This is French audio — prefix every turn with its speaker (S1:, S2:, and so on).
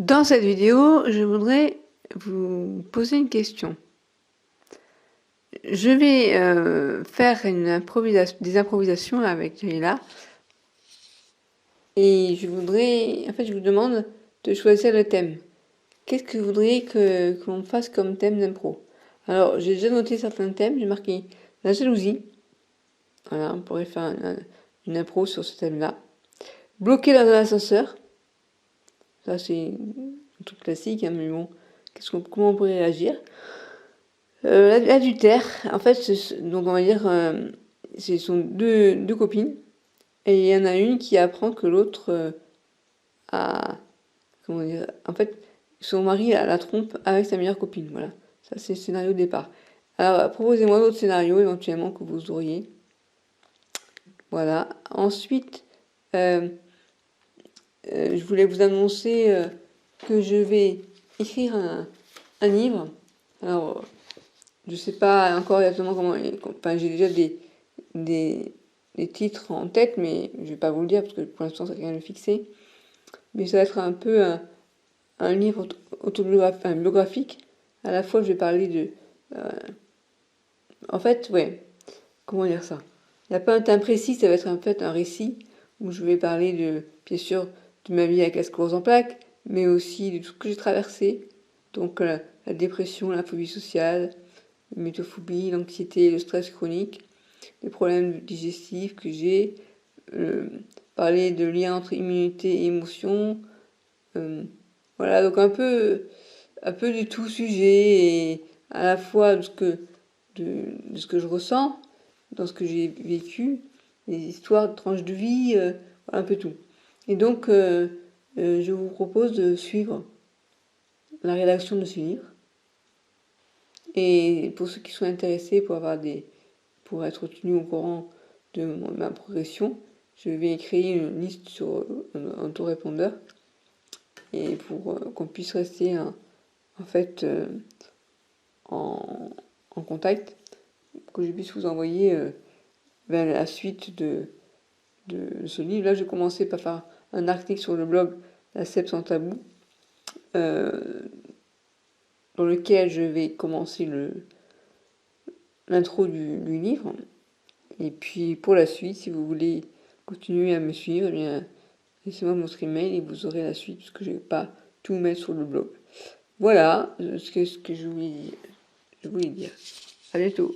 S1: Dans cette vidéo, je voudrais vous poser une question. Je vais faire des improvisations avec Leila et je vous demande de choisir le thème. Qu'est-ce que vous voudriez que l'on fasse comme thème d'impro? Alors, j'ai déjà noté certains thèmes, j'ai marqué la jalousie. Voilà, on pourrait faire une impro sur ce thème-là. Bloquer dans un ascenseur. Ça, c'est un truc classique, hein, mais bon, comment on pourrait réagir? L'adultère, en fait, donc on va dire, ce sont deux copines, et il y en a une qui apprend que l'autre a, comment dire, en fait, son mari la trompe avec sa meilleure copine, voilà. Ça, c'est le scénario de départ. Alors, proposez-moi d'autres scénarios éventuellement que vous auriez. Voilà. Ensuite, je voulais vous annoncer que je vais écrire un livre. Alors, je sais pas encore exactement comment. Enfin, j'ai déjà des titres en tête, mais je vais pas vous le dire parce que pour l'instant, c'est rien de fixé. Mais ça va être un peu un livre autobiographique, biographique. À la fois, je vais parler de. En fait, ouais. Comment dire ça? Il n'y a pas un thème précis, ça va être en fait un récit où je vais parler bien sûr, de ma vie avec la sclérose en plaques, mais aussi de tout ce que j'ai traversé. Donc, la dépression, la phobie sociale, la métophobie, l'anxiété, le stress chronique, les problèmes digestifs que j'ai, parler de lien entre immunité et émotion. Voilà, donc un peu du tout sujet et à la fois de ce que je ressens, dans ce que j'ai vécu, les histoires, tranches de vie, un peu tout. Et donc, je vous propose de suivre la rédaction de ce livre. Et pour ceux qui sont intéressés, pour être tenus au courant de ma progression, je vais créer une liste sur un autorépondeur et pour qu'on puisse rester en fait en, en contact, que je puisse vous envoyer la suite de ce livre. Là, j'ai commencé par faire un article sur le blog La Cèpe sans tabou, dans lequel je vais commencer l'intro du livre. Et puis pour la suite, si vous voulez continuer à me suivre, eh bien, laissez-moi votre email et vous aurez la suite, parce que je ne vais pas tout mettre sur le blog. Voilà ce que je voulais dire. À bientôt.